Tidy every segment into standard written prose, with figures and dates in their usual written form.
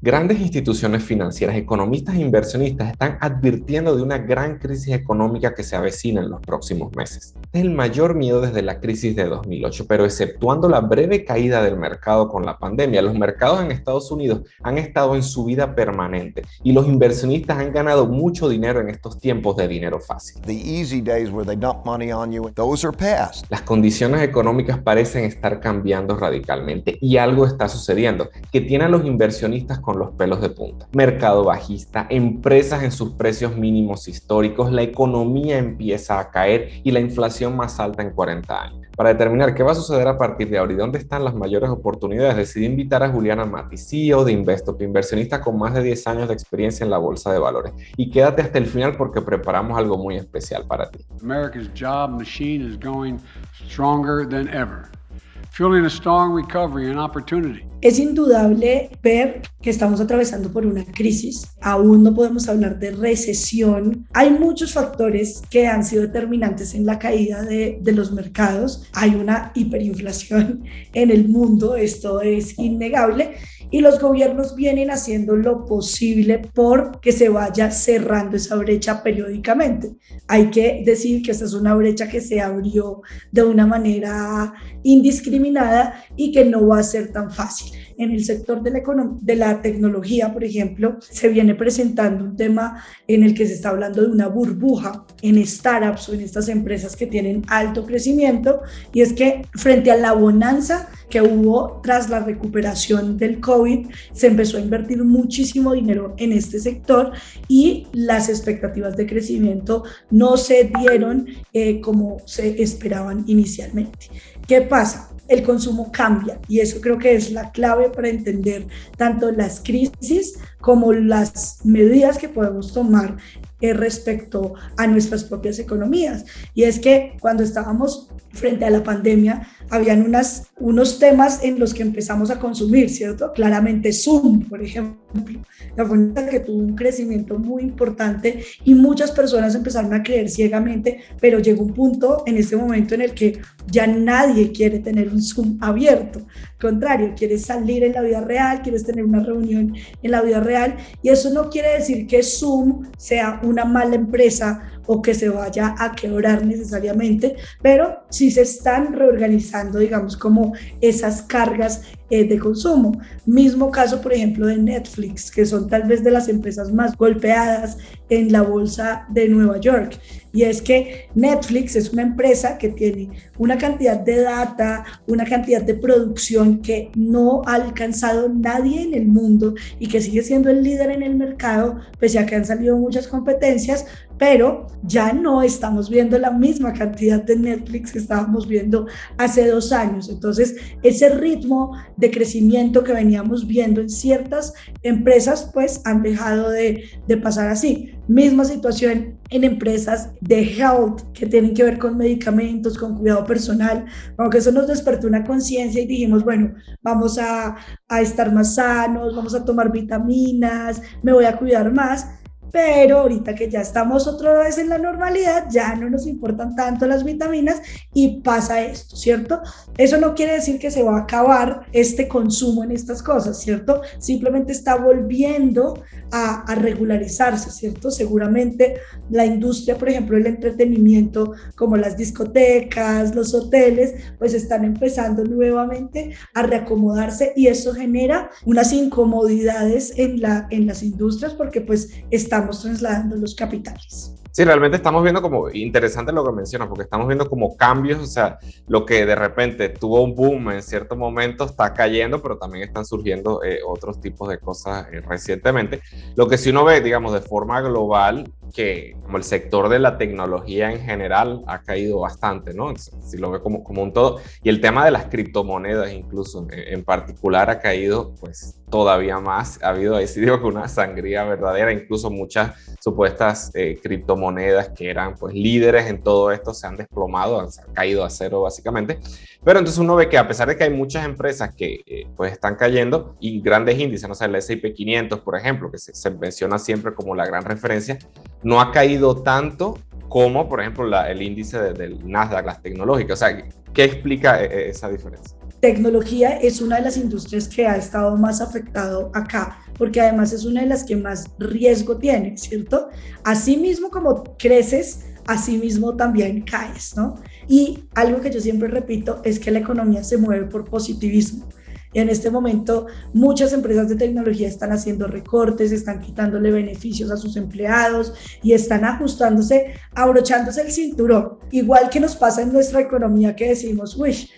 Grandes instituciones financieras, economistas e inversionistas están advirtiendo de una gran crisis económica que se avecina en los próximos meses. Este es el mayor miedo desde la crisis de 2008, pero exceptuando la breve caída del mercado con la pandemia, los mercados en Estados Unidos han estado en subida permanente y los inversionistas han ganado mucho dinero en estos tiempos de dinero fácil. Las condiciones económicas parecen estar cambiando radicalmente y algo está sucediendo que tiene a los inversionistas con los pelos de punta. Mercado bajista, empresas en sus precios mínimos históricos, la economía empieza a caer y la inflación más alta en 40 años. Para determinar qué va a suceder a partir de ahora y dónde están las mayores oportunidades, decidí invitar a Juliana Mati, CEO de Investope, inversionista con más de 10 años de experiencia en la bolsa de valores. Y quédate hasta el final porque preparamos algo muy especial para ti. America's job machine is going stronger than ever, fueling a strong recovery and opportunity. Es indudable ver que estamos atravesando por una crisis. Aún no podemos hablar de recesión. Hay muchos factores que han sido determinantes en la caída de los mercados. Hay una hiperinflación en el mundo, esto es innegable. Y los gobiernos vienen haciendo lo posible por que se vaya cerrando esa brecha periódicamente. Hay que decir que esta es una brecha que se abrió de una manera indiscriminada y que no va a ser tan fácil. En el sector de la tecnología, por ejemplo, se viene presentando un tema en el que se está hablando de una burbuja en startups o en estas empresas que tienen alto crecimiento, y es que frente a la bonanza que hubo tras la recuperación del COVID, se empezó a invertir muchísimo dinero en este sector y las expectativas de crecimiento no se dieron como se esperaban inicialmente. ¿Qué pasa? El consumo cambia y eso creo que es la clave para entender tanto las crisis como las medidas que podemos tomar respecto a nuestras propias economías. Y es que cuando estábamos frente a la pandemia, habían unos temas en los que empezamos a consumir, ¿cierto? Claramente Zoom, por ejemplo, la forma que tuvo un crecimiento muy importante y muchas personas empezaron a creer ciegamente, pero llegó un punto en este momento en el que ya nadie quiere tener un Zoom abierto. Al contrario, quieres salir en la vida real, quieres tener una reunión en la vida real, y eso no quiere decir que Zoom sea una mala empresa o que se vaya a quebrar necesariamente, pero sí se están reorganizando, digamos, como esas cargas de consumo. Mismo caso, por ejemplo, de Netflix, que son tal vez de las empresas más golpeadas en la bolsa de Nueva York. Y es que Netflix es una empresa que tiene una cantidad de data, una cantidad de producción que no ha alcanzado nadie en el mundo y que sigue siendo el líder en el mercado, pese a que han salido muchas competencias, pero ya no estamos viendo la misma cantidad de Netflix que estábamos viendo hace 2 años. Entonces, ese ritmo de crecimiento que veníamos viendo en ciertas empresas, pues han dejado de pasar así. Misma situación en empresas de health que tienen que ver con medicamentos, con cuidado personal, aunque eso nos despertó una conciencia y dijimos, bueno, vamos a estar más sanos, vamos a tomar vitaminas, me voy a cuidar más. Pero ahorita que ya estamos otra vez en la normalidad, ya no nos importan tanto las vitaminas y pasa esto, ¿cierto? Eso no quiere decir que se va a acabar este consumo en estas cosas, ¿cierto? Simplemente está volviendo a regularizarse, ¿cierto? Seguramente la industria, por ejemplo, del entretenimiento, como las discotecas, los hoteles, pues están empezando nuevamente a reacomodarse y eso genera unas incomodidades en las industrias porque pues estamos trasladando los capitales. Sí, realmente estamos viendo como interesante lo que mencionas, porque estamos viendo como cambios, o sea, lo que de repente tuvo un boom en cierto momento está cayendo, pero también están surgiendo otros tipos de cosas recientemente. Lo que sí uno ve, digamos, de forma global, que como el sector de la tecnología en general ha caído bastante, ¿no? Si lo ve como un todo. Y el tema de las criptomonedas incluso en particular ha caído pues todavía más. Ha habido ahí sí digo que una sangría verdadera, incluso muchas supuestas criptomonedas que eran pues líderes en todo esto se han desplomado, han caído a cero básicamente. Pero entonces uno ve que a pesar de que hay muchas empresas que pues están cayendo y grandes índices, no sé, el S&P 500 por ejemplo, que se menciona siempre como la gran referencia, no ha caído tanto como por ejemplo el índice del Nasdaq, las tecnológicas. O sea, ¿qué explica esa diferencia? Tecnología es una de las industrias que ha estado más afectado acá porque además es una de las que más riesgo tiene, ¿cierto? Así mismo como creces, así mismo también caes, ¿no? Y algo que yo siempre repito es que la economía se mueve por positivismo. Y en este momento muchas empresas de tecnología están haciendo recortes, están quitándole beneficios a sus empleados y están ajustándose, abrochándose el cinturón. Igual que nos pasa en nuestra economía que decimos, uy,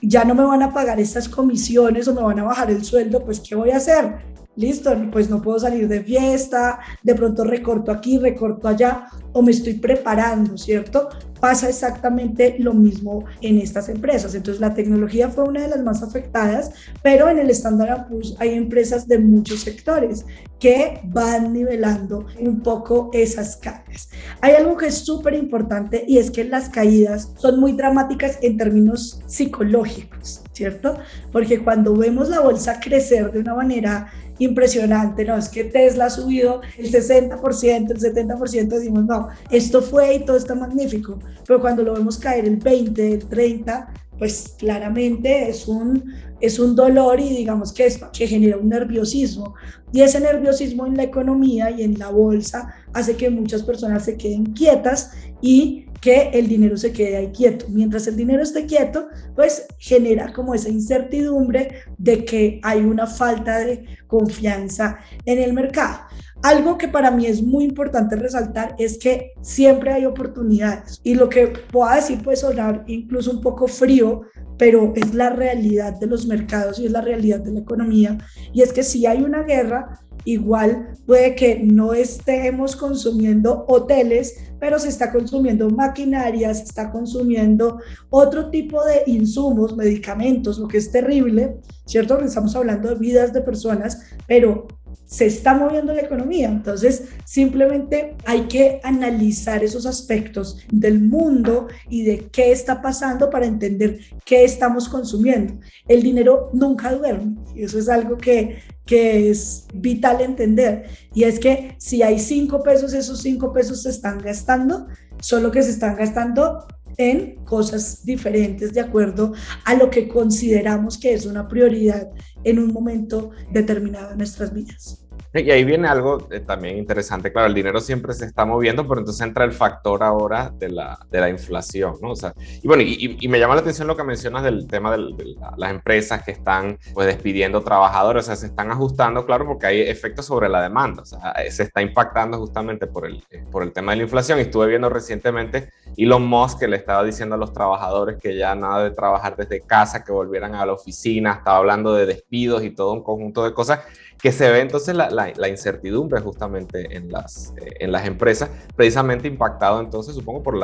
ya no me van a pagar estas comisiones o me van a bajar el sueldo, pues ¿qué voy a hacer? Listo, pues no puedo salir de fiesta, de pronto recorto aquí, recorto allá, o me estoy preparando, ¿cierto? Pasa exactamente lo mismo en estas empresas. Entonces la tecnología fue una de las más afectadas, pero en el Standard & Poor's hay empresas de muchos sectores que van nivelando un poco esas caídas. Hay algo que es súper importante y es que las caídas son muy dramáticas en términos psicológicos, ¿cierto? Porque cuando vemos la bolsa crecer de una manera impresionante, no, es que Tesla ha subido el 60%, el 70%, decimos, no, esto fue y todo está magnífico, pero cuando lo vemos caer el 20, el 30, pues claramente es un dolor y digamos que genera un nerviosismo, y ese nerviosismo en la economía y en la bolsa hace que muchas personas se queden quietas y que el dinero se quede ahí quieto. Mientras el dinero esté quieto, pues genera como esa incertidumbre de que hay una falta de confianza en el mercado. Algo que para mí es muy importante resaltar es que siempre hay oportunidades, y lo que pueda decir puede sonar incluso un poco frío, pero es la realidad de los mercados y es la realidad de la economía, y es que si hay una guerra, igual puede que no estemos consumiendo hoteles, pero se está consumiendo maquinaria, se está consumiendo otro tipo de insumos, medicamentos, lo que es terrible, ¿cierto? Estamos hablando de vidas de personas, pero se está moviendo la economía. Entonces simplemente hay que analizar esos aspectos del mundo y de qué está pasando para entender qué estamos consumiendo. El dinero nunca duerme, y eso es algo que es vital entender, y es que si hay 5 pesos, esos 5 pesos se están gastando, solo que se están gastando en cosas diferentes de acuerdo a lo que consideramos que es una prioridad en un momento determinado en nuestras vidas. Y ahí viene algo también interesante. Claro, el dinero siempre se está moviendo, pero entonces entra el factor ahora de la inflación, ¿no? O sea, y bueno, y me llama la atención lo que mencionas del tema de las empresas que están pues despidiendo trabajadores, o sea, se están ajustando, claro, porque hay efectos sobre la demanda, o sea, se está impactando justamente por el tema de la inflación. Y estuve viendo recientemente Elon Musk, que le estaba diciendo a los trabajadores que ya nada de trabajar desde casa, que volvieran a la oficina, estaba hablando de despidos y todo un conjunto de cosas que se ve entonces la incertidumbre justamente en las empresas, precisamente impactado entonces, supongo, por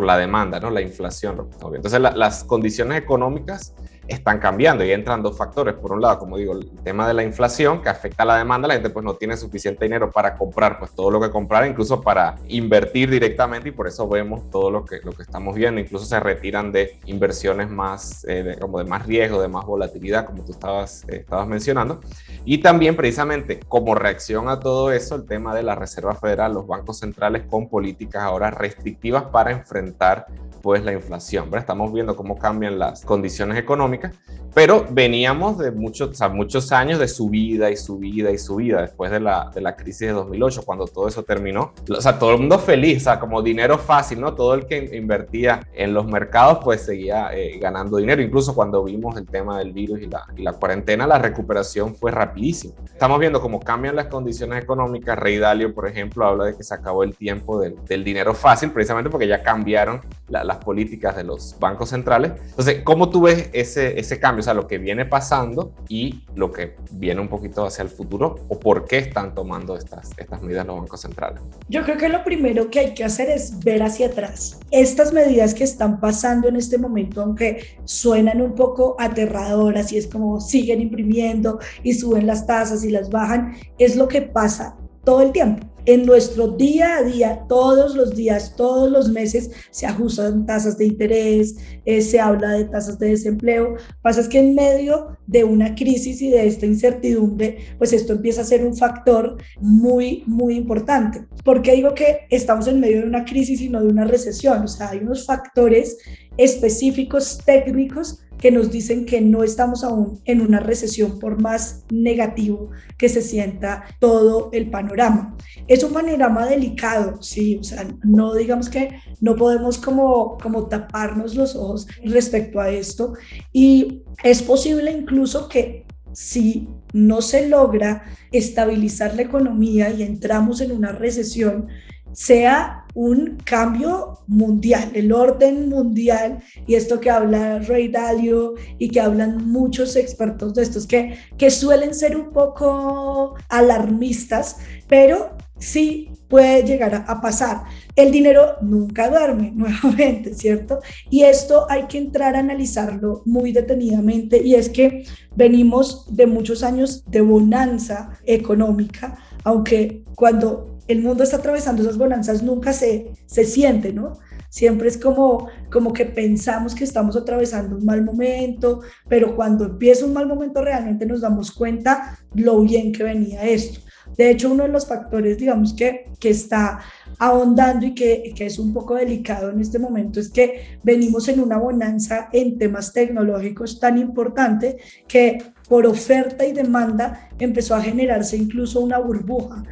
la demanda, ¿no? La inflación. Entonces las condiciones económicas están cambiando y entran dos factores. Por un lado, como digo, el tema de la inflación que afecta a la demanda. La gente pues no tiene suficiente dinero para comprar pues todo lo que comprar, incluso para invertir directamente, y por eso vemos todo lo que estamos viendo. Incluso se retiran de inversiones más como de más riesgo, de más volatilidad, como tú estabas mencionando. Y también precisamente como reacción a todo eso, el tema de la Reserva Federal, los bancos centrales con políticas ahora restrictivas para enfrentar pues la inflación, ¿verdad? Estamos viendo cómo cambian las condiciones económicas, pero veníamos de muchos años de subida y subida y subida después de la crisis de 2008, cuando todo eso terminó. O sea, todo el mundo feliz, o sea, como dinero fácil, ¿no? Todo el que invertía en los mercados pues seguía ganando dinero. Incluso cuando vimos el tema del virus y la cuarentena, la recuperación fue rapidísima. Estamos viendo cómo cambian las condiciones económicas. Ray Dalio, por ejemplo, habla de que se acabó el tiempo del dinero fácil, precisamente porque ya cambiaron las políticas de los bancos centrales. Entonces, ¿cómo tú ves ese cambio? O sea, lo que viene pasando y lo que viene un poquito hacia el futuro, o por qué están tomando estas medidas los bancos centrales. Yo creo que lo primero que hay que hacer es ver hacia atrás. Estas medidas que están pasando en este momento, aunque suenan un poco aterradoras y es como siguen imprimiendo y suben las tasas y las bajan, es lo que pasa todo el tiempo. En nuestro día a día, todos los días, todos los meses, se ajustan tasas de interés, se habla de tasas de desempleo. Pasa es que en medio de una crisis y de esta incertidumbre, pues esto empieza a ser un factor muy, muy importante. ¿Por qué digo que estamos en medio de una crisis y no de una recesión? O sea, hay unos factores específicos, técnicos, que nos dicen que no estamos aún en una recesión por más negativo que se sienta todo el panorama. Es un panorama delicado, sí, o sea, no digamos que no podemos como taparnos los ojos respecto a esto, y es posible incluso que si no se logra estabilizar la economía y entramos en una recesión, sea un cambio mundial, el orden mundial, y esto que habla Ray Dalio y que hablan muchos expertos de estos que suelen ser un poco alarmistas, pero sí puede llegar a pasar. El dinero nunca duerme, nuevamente, ¿cierto? Y esto hay que entrar a analizarlo muy detenidamente, y es que venimos de muchos años de bonanza económica, aunque cuando el mundo está atravesando esas bonanzas nunca se siente, ¿no? Siempre es como que pensamos que estamos atravesando un mal momento, pero cuando empieza un mal momento realmente nos damos cuenta lo bien que venía esto. De hecho, uno de los factores, digamos, que está ahondando y que es un poco delicado en este momento es que venimos en una bonanza en temas tecnológicos tan importante que por oferta y demanda empezó a generarse incluso una burbuja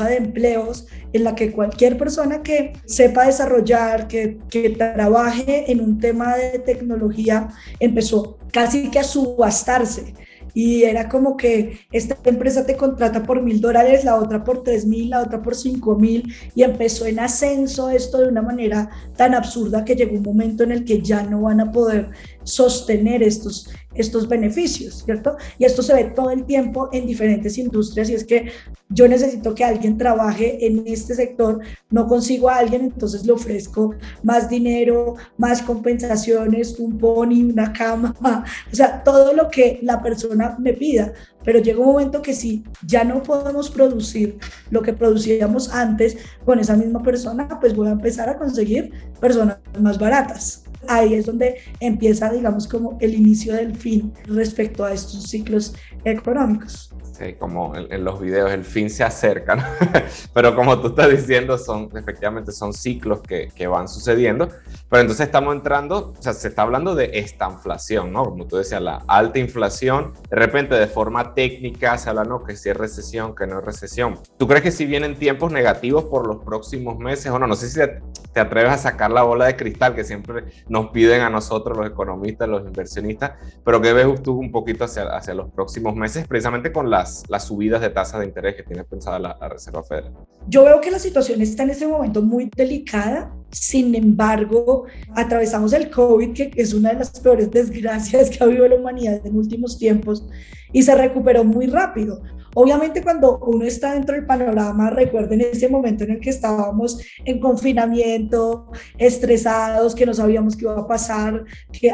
de empleos en la que cualquier persona que sepa desarrollar, que trabaje en un tema de tecnología, empezó casi que a subastarse. Y era como que esta empresa te contrata por $1,000, la otra por 3,000, la otra por 5,000, y empezó en ascenso esto de una manera tan absurda que llegó un momento en el que ya no van a poder sostener estos beneficios, ¿cierto? Y esto se ve todo el tiempo en diferentes industrias, y es que yo necesito que alguien trabaje en este sector, no consigo a alguien, entonces le ofrezco más dinero, más compensaciones, un pony, una cama, o sea, todo lo que la persona me pida. Pero llega un momento que si ya no podemos producir lo que producíamos antes con esa misma persona, pues voy a empezar a conseguir personas más baratas. Ahí es donde empieza, digamos, como el inicio del fin respecto a estos ciclos económicos. Sí, como en los videos, el fin se acerca, ¿no? Pero como tú estás diciendo, efectivamente son ciclos que van sucediendo, pero entonces estamos entrando, o sea, se está hablando de estanflación, ¿no? Como tú decías, la alta inflación, de repente de forma técnica se habla, ¿no? Que si es recesión, que no es recesión. ¿Tú crees que si vienen tiempos negativos por los próximos meses o no? No sé si te atreves a sacar la bola de cristal que siempre nos piden a nosotros los economistas, los inversionistas, pero ¿qué ves tú un poquito hacia los próximos meses, precisamente con las subidas de tasas de interés que tiene pensada la Reserva Federal? Yo veo que la situación está en este momento muy delicada. Sin embargo, atravesamos el COVID, que es una de las peores desgracias que ha vivido la humanidad en últimos tiempos, y se recuperó muy rápido. Obviamente, cuando uno está dentro del panorama, recuerden ese momento en el que estábamos en confinamiento, estresados, que no sabíamos qué iba a pasar,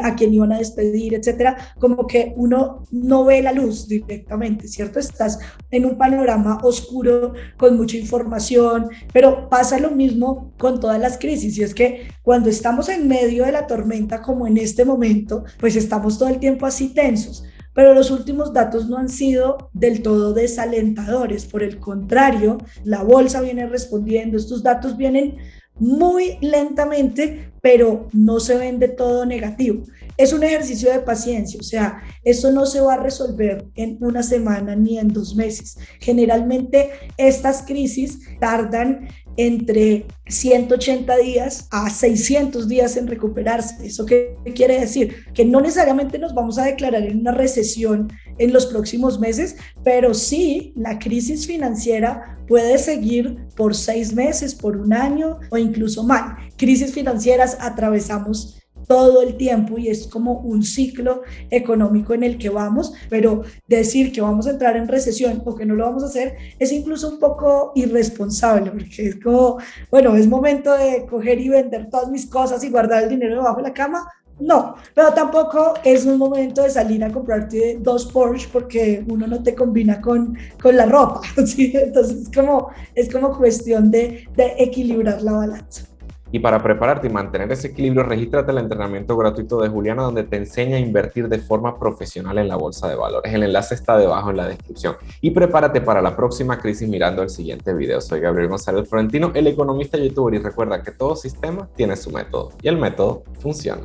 a quién iban a despedir, etcétera, como que uno no ve la luz directamente, ¿cierto? Estás en un panorama oscuro con mucha información, pero pasa lo mismo con todas las crisis, y es que cuando estamos en medio de la tormenta, como en este momento, pues estamos todo el tiempo así tensos. Pero los últimos datos no han sido del todo desalentadores. Por el contrario, la bolsa viene respondiendo. Estos datos vienen muy lentamente, pero no se ven de todo negativo. Es un ejercicio de paciencia, o sea, eso no se va a resolver en una semana ni en 2 meses. Generalmente estas crisis tardan entre 180 días a 600 días en recuperarse. ¿Eso qué quiere decir? Que no necesariamente nos vamos a declarar en una recesión en los próximos meses, pero sí la crisis financiera puede seguir por 6 meses, por 1 año o incluso más. Crisis financieras atravesamos todo el tiempo y es como un ciclo económico en el que vamos, pero decir que vamos a entrar en recesión o que no lo vamos a hacer es incluso un poco irresponsable, porque es como, bueno, es momento de coger y vender todas mis cosas y guardar el dinero debajo de la cama. No, pero tampoco es un momento de salir a comprarte 2 Porsche porque uno no te combina con la ropa, ¿sí? Entonces es como cuestión de equilibrar la balanza. Y para prepararte y mantener ese equilibrio, regístrate al entrenamiento gratuito de Juliana, donde te enseña a invertir de forma profesional en la bolsa de valores. El enlace está debajo en la descripción. Y prepárate para la próxima crisis mirando el siguiente video. Soy Gabriel González Florentino, el economista youtuber, y recuerda que todo sistema tiene su método y el método funciona.